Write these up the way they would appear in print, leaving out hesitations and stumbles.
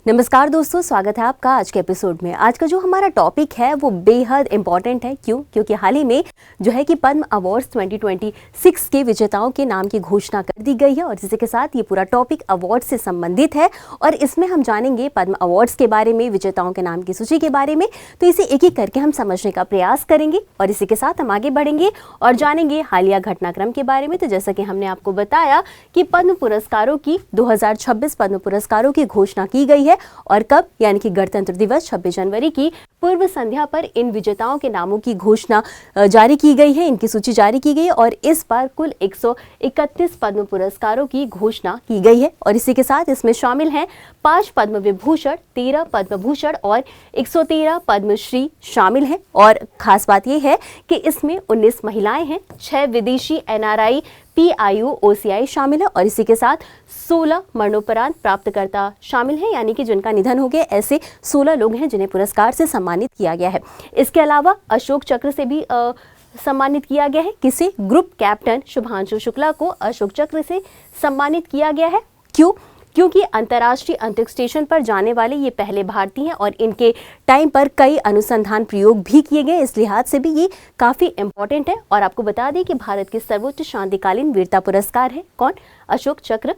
नमस्कार दोस्तों, स्वागत है आपका आज के एपिसोड में। आज का जो हमारा टॉपिक है वो बेहद इंपॉर्टेंट है। क्योंकि हाल ही में जो है कि पद्म अवार्ड्स 2026 के विजेताओं के नाम की घोषणा कर दी गई है और इसी के साथ ये पूरा टॉपिक अवार्ड से संबंधित है और इसमें हम जानेंगे पद्म अवार्ड्स के बारे में, विजेताओं के नाम की सूची के बारे में। तो इसे एक एक करके हम समझने का प्रयास करेंगे और इसी के साथ हम आगे बढ़ेंगे और जानेंगे हालिया घटनाक्रम के बारे में। तो जैसा कि हमने आपको बताया कि पद्म पुरस्कारों की 2026 पद्म पुरस्कारों की घोषणा की गई है और कब, यानी कि गणतंत्र दिवस 26 जनवरी की पूर्व संध्या पर इन विजेताओं के नामों की घोषणा जारी की गई है, इनकी सूची जारी की गई है और इस बार कुल 131 पद्म पुरस्कारों की घोषणा की गई है और इसी के साथ इसमें शामिल हैं 5 पद्म विभूषण, 13 पद्म भूषण और 113 पद्मश्री शामिल हैं। और खास बात यह है कि इसमें 19 महिलाएं हैं, 6 विदेशी NRI PIO OCI शामिल है और इसी के साथ 16 मरणोपरांत प्राप्तकर्ता शामिल हैं, यानी कि जिनका निधन हो गया, ऐसे 16 लोग हैं जिन्हें पुरस्कार से सम्मानित किया गया है। इसके अलावा अशोक चक्र से भी सम्मानित किया गया है। किसे? ग्रुप कैप्टन शुभांशु शुक्ला को अशोक चक्र से सम्मानित किया गया है। क्यों? क्योंकि अंतर्राष्ट्रीय अंतरिक्ष स्टेशन पर जाने वाले ये पहले भारतीय हैं और इनके टाइम पर कई अनुसंधान प्रयोग भी किए गए, इस लिहाज से भी ये काफ़ी इंपॉर्टेंट है। और आपको बता दें कि भारत के सर्वोच्च शांतिकालीन वीरता पुरस्कार है कौन? अशोक चक्र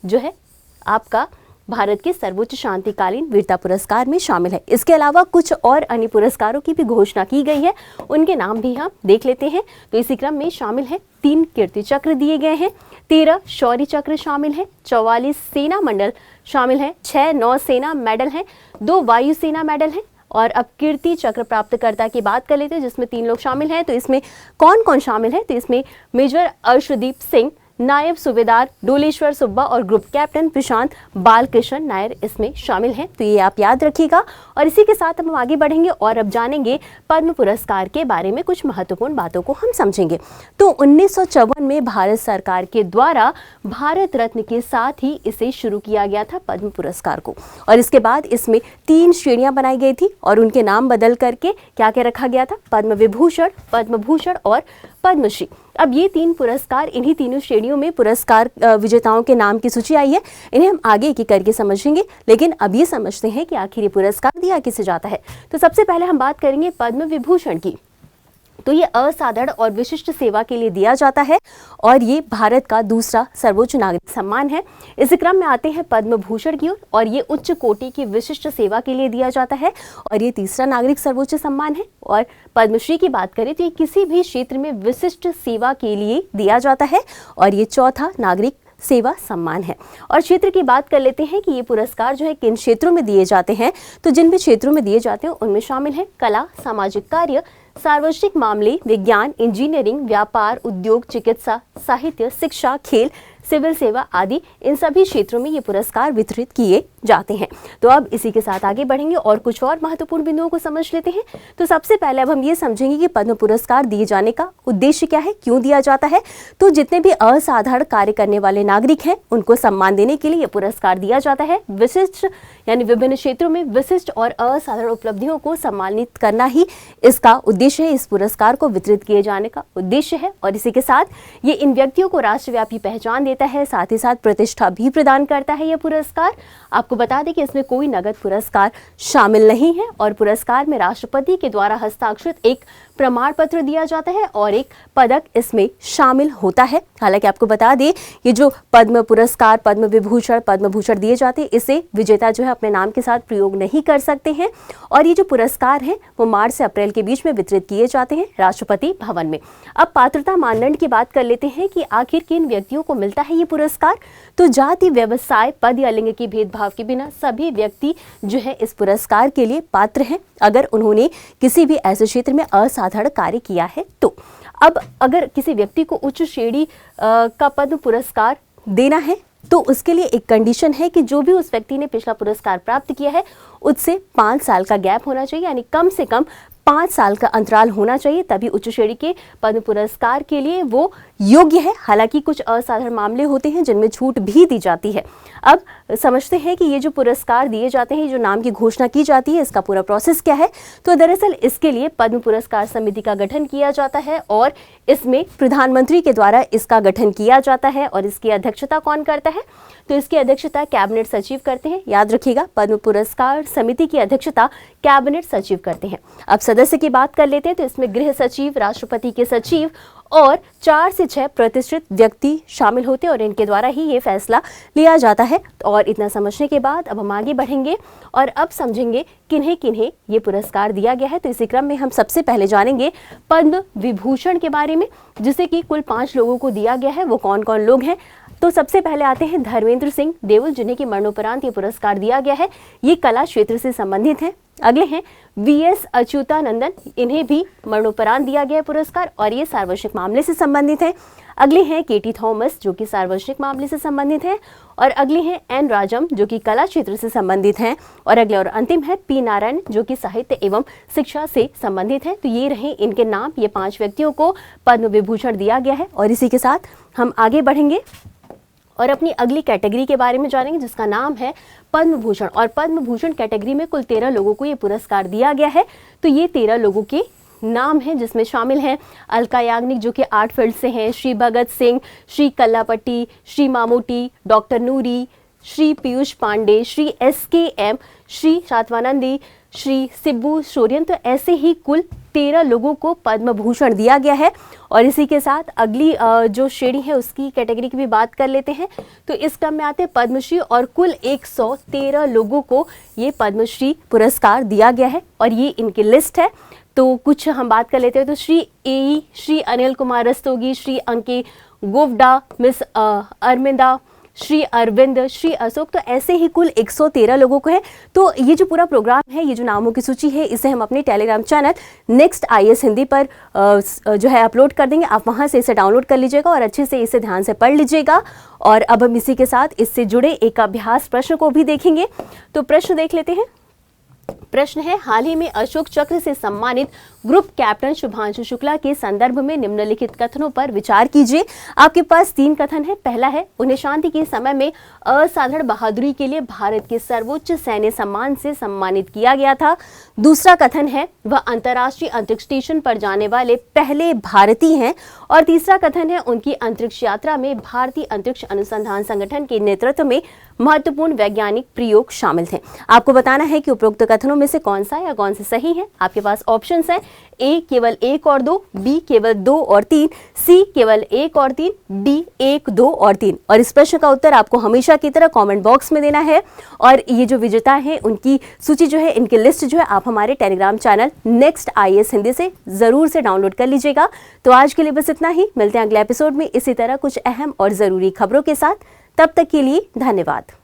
जो है आपका भारत के सर्वोच्च शांतिकालीन वीरता पुरस्कार में शामिल है। इसके अलावा कुछ और अन्य पुरस्कारों की भी घोषणा की गई है, उनके नाम भी हम देख लेते हैं। तो इसी क्रम में शामिल है 3 कीर्ति चक्र दिए गए हैं, 13 शौर्य चक्र शामिल है, 44 सेना मंडल शामिल है, 6 नौसेना मेडल हैं, 2 वायुसेना मेडल हैं। और अब कीर्ति चक्र प्राप्तकर्ता की बात कर लेते हैं जिसमें 3 लोग शामिल हैं। तो इसमें कौन कौन शामिल है? तो इसमें मेजर अर्शदीप सिंह, नायब सूबेदार डोलेश्वर सुब्बा और ग्रुप कैप्टन प्रशांत बालकृष्ण नायर इसमें शामिल हैं। तो ये आप याद रखिएगा और इसी के साथ हम आगे बढ़ेंगे और अब जानेंगे पद्म पुरस्कार के बारे में कुछ महत्वपूर्ण बातों को हम समझेंगे। तो 1954 में भारत सरकार के द्वारा भारत रत्न के साथ ही इसे शुरू किया गया था पद्म पुरस्कार को और इसके बाद इसमें 3 श्रेणियां बनाई गई थी और उनके नाम बदल करके क्या क्या रखा गया था? पद्म विभूषण, पद्म भूषण और पद्मश्री। अब ये 3 पुरस्कार, इन्हीं तीनों श्रेणियों में पुरस्कार विजेताओं के नाम की सूची आई है। इन्हें हम आगे एक एक करके समझेंगे, लेकिन अब ये समझते हैं कि आखिर ये पुरस्कार दिया किसे जाता है। तो सबसे पहले हम बात करेंगे पद्म विभूषण की। तो ये असाधारण और विशिष्ट सेवा के लिए दिया जाता है और ये भारत का दूसरा सर्वोच्च नागरिक सम्मान है। इस क्रम में आते हैं पद्म भूषण की ओर और ये उच्च कोटि की विशिष्ट सेवा के लिए दिया जाता है और ये तीसरा नागरिक सर्वोच्च सम्मान है। और पद्मश्री की बात करें तो ये किसी भी क्षेत्र में विशिष्ट सेवा के लिए दिया जाता है और ये चौथा नागरिक सेवा सम्मान है। और क्षेत्र की बात कर लेते हैं कि ये पुरस्कार जो है किन क्षेत्रों में दिए जाते हैं। तो जिन भी क्षेत्रों में दिए जाते हैं उनमें शामिल है कला, सामाजिक कार्य, सार्वजनिक मामले, विज्ञान, इंजीनियरिंग, व्यापार, उद्योग, चिकित्सा, साहित्य, शिक्षा, खेल, सिविल सेवा आदि। इन सभी क्षेत्रों में ये पुरस्कार वितरित किए जाते हैं। तो अब इसी के साथ आगे बढ़ेंगे और कुछ और महत्वपूर्ण बिंदुओं को समझ लेते हैं। तो सबसे पहले अब हम ये समझेंगे कि पद्म पुरस्कार दिए जाने का उद्देश्य क्या है, क्यों दिया जाता है। तो जितने भी असाधारण कार्य करने वाले नागरिक हैं उनको सम्मान देने के लिए ये पुरस्कार दिया जाता है। विशिष्ट यानी विभिन्न क्षेत्रों में विशिष्ट और असाधारण उपलब्धियों को सम्मानित करना ही इसका उद्देश्य है, इस पुरस्कार को वितरित किए जाने का उद्देश्य है। और इसी के साथ ये इन व्यक्तियों को राष्ट्रव्यापी पहचान देता है, साथ ही साथ प्रतिष्ठा भी प्रदान करता है। यह पुरस्कार आपको बता दें कि इसमें कोई नगद पुरस्कार शामिल नहीं है और पुरस्कार में राष्ट्रपति के द्वारा हस्ताक्षरित एक प्रमाण पत्र दिया जाता है और एक पदक इसमें शामिल होता है। हालांकि आपको बता दें ये जो पद्म पुरस्कार, पद्म विभूषण, पद्म भूषण दिए जाते हैं इसे विजेता जो है अपने नाम के साथ प्रयोग नहीं कर सकते हैं और ये जो पुरस्कार हैं वो मार्च से अप्रैल के बीच में वितरित किए जाते हैं राष्ट्रपति भवन में। अब पात्रता मानदंड की बात कर लेते हैं कि आखिर किन व्यक्तियों को मिलता है ये पुरस्कार। तो जाति, व्यवसाय, पद या लिंग के भेदभाव के बिना सभी व्यक्ति जो है इस पुरस्कार के लिए पात्र हैं अगर उन्होंने किसी भी ऐसे क्षेत्र में असाधारण कार्य किया है। तो अब अगर किसी व्यक्ति को उच्च श्रेणी का पद्म पुरस्कार देना है तो उसके लिए एक कंडीशन है कि जो भी उस व्यक्ति ने पिछला पुरस्कार प्राप्त किया है उससे 5 साल का गैप होना चाहिए, यानी कम से कम 5 साल का अंतराल होना चाहिए, तभी उच्च श्रेणी के पद्म पुरस्कार के लिए वो योग्य है। हालांकि कुछ असाधारण मामले होते हैं जिनमें छूट भी दी जाती है। अब समझते हैं कि ये जो पुरस्कार दिए जाते हैं, जो नाम की घोषणा की जाती है, इसका पूरा प्रोसेस क्या है। तो दरअसल इसके लिए पद्म पुरस्कार समिति का गठन किया जाता है और इसमें प्रधानमंत्री के द्वारा इसका गठन किया जाता है। और इसकी अध्यक्षता कौन करता है? तो इसकी अध्यक्षता कैबिनेट सचिव करते हैं। याद रखिएगा, पद्म पुरस्कार समिति की अध्यक्षता कैबिनेट सचिव करते हैं। अब सदस्य की बात कर लेते हैं, तो इसमें गृह सचिव, राष्ट्रपति के सचिव और 4 से 6 प्रतिष्ठित व्यक्ति शामिल होते हैं और इनके द्वारा ही ये फैसला लिया जाता है। और इतना समझने के बाद अब हम आगे बढ़ेंगे और अब समझेंगे किन्हें किन्हें ये पुरस्कार दिया गया है। तो इसी क्रम में हम सबसे पहले जानेंगे पद्म विभूषण के बारे में, जिसे कि कुल 5 लोगों को दिया गया है। वो कौन कौन लोग हैं? तो सबसे पहले आते हैं धर्मेंद्र सिंह देओल, जिन्हें कि मरणोपरांत ये पुरस्कार दिया गया है। ये कला क्षेत्र से संबंधित हैं। अगले हैं वीएस अच्युतानंदन, इन्हें भी मरणोपरांत दिया गया पुरस्कार और ये सार्वजनिक मामले से संबंधित हैं। अगले हैं केटी थॉमस, जो कि सार्वजनिक मामले से संबंधित हैं। और अगले हैं एन राजम, जो कि कला क्षेत्र से संबंधित हैं। और अगले और अंतिम है पी नारायण, जो कि साहित्य एवं शिक्षा से संबंधित हैं। तो ये रहे इनके नाम। ये 5 व्यक्तियों को पद्म विभूषण दिया गया है। और इसी के साथ हम आगे बढ़ेंगे और अपनी अगली कैटेगरी के बारे में जानेंगे, जिसका नाम है पद्म भूषण। और पद्म भूषण कैटेगरी में कुल 13 लोगों को ये पुरस्कार दिया गया है। तो ये 13 लोगों के नाम हैं, जिसमें शामिल हैं अलका याग्निक, जो कि आर्ट फील्ड से हैं, श्री भगत सिंह, श्री कल्लापट्टी, श्री मामूटी, डॉक्टर नूरी, श्री पीयूष पांडे, श्री SKM, श्री शातवानंदी, श्री सिब्बू सोरेन। तो ऐसे ही कुल 13 लोगों को पद्म भूषण दिया गया है। और इसी के साथ अगली जो श्रेणी है उसकी कैटेगरी की भी बात कर लेते हैं। तो इस क्रम में आते हैं पद्मश्री और कुल 113 लोगों को ये पद्मश्री पुरस्कार दिया गया है और ये इनकी लिस्ट है। तो कुछ हम बात कर लेते हैं। तो श्री AE, श्री अनिल कुमार रस्तोगी, श्री अंकित गोवडा, मिस अरविंदा, श्री अरविंद, श्री अशोक। तो ऐसे ही कुल 113 लोगों को है। तो ये जो पूरा प्रोग्राम है, ये जो नामों की सूची है, इसे हम अपने Telegram channel next IAS Hindi पर जो है अपलोड कर देंगे। आप वहां से इसे डाउनलोड कर लीजिएगा और अच्छे से इसे ध्यान से पढ़ लीजिएगा। और अब हम इसी के साथ इससे जुड़े एक अभ्यास प्रश्न को भी देखेंगे। तो प्रश्न देख लेते हैं। प्रश्न है, हाल ही में अशोक चक्र से सम्मानित ग्रुप कैप्टन शुभांशु शुक्ला के संदर्भ में निम्नलिखित कथनों पर विचार कीजिए। आपके पास 3 कथन है। पहला है, उन्हें शांति के समय में असाधारण बहादुरी के लिए भारत के सर्वोच्च सैन्य सम्मान से सम्मानित किया गया था। दूसरा कथन है, वह अंतर्राष्ट्रीय अंतरिक्ष स्टेशन पर जाने वाले पहले भारतीय हैं। और तीसरा कथन है, उनकी अंतरिक्ष यात्रा में भारतीय अंतरिक्ष अनुसंधान संगठन के नेतृत्व में महत्वपूर्ण वैज्ञानिक प्रयोग शामिल थे। आपको बताना है कि उपरोक्त कथनों में से कौन सा या कौन से सही है। आपके पास ऑप्शंस हैं, A केवल 1 और 2, B केवल 2 और 3, C केवल 1 और 3, D 1, 2 और 3। और इस प्रश्न का उत्तर आपको हमेशा की तरह कमेंट बॉक्स में देना है। और ये जो विजेता हैं उनकी सूची जो है, इनकी लिस्ट जो है, आप हमारे Telegram channel next IAS Hindi से जरूर से डाउनलोड कर लीजिएगा। तो आज के लिए बस इतना ही। मिलते हैं अगले एपिसोड में इसी तरह कुछ अहम और जरूरी खबरों के साथ। तब तक के लिए धन्यवाद।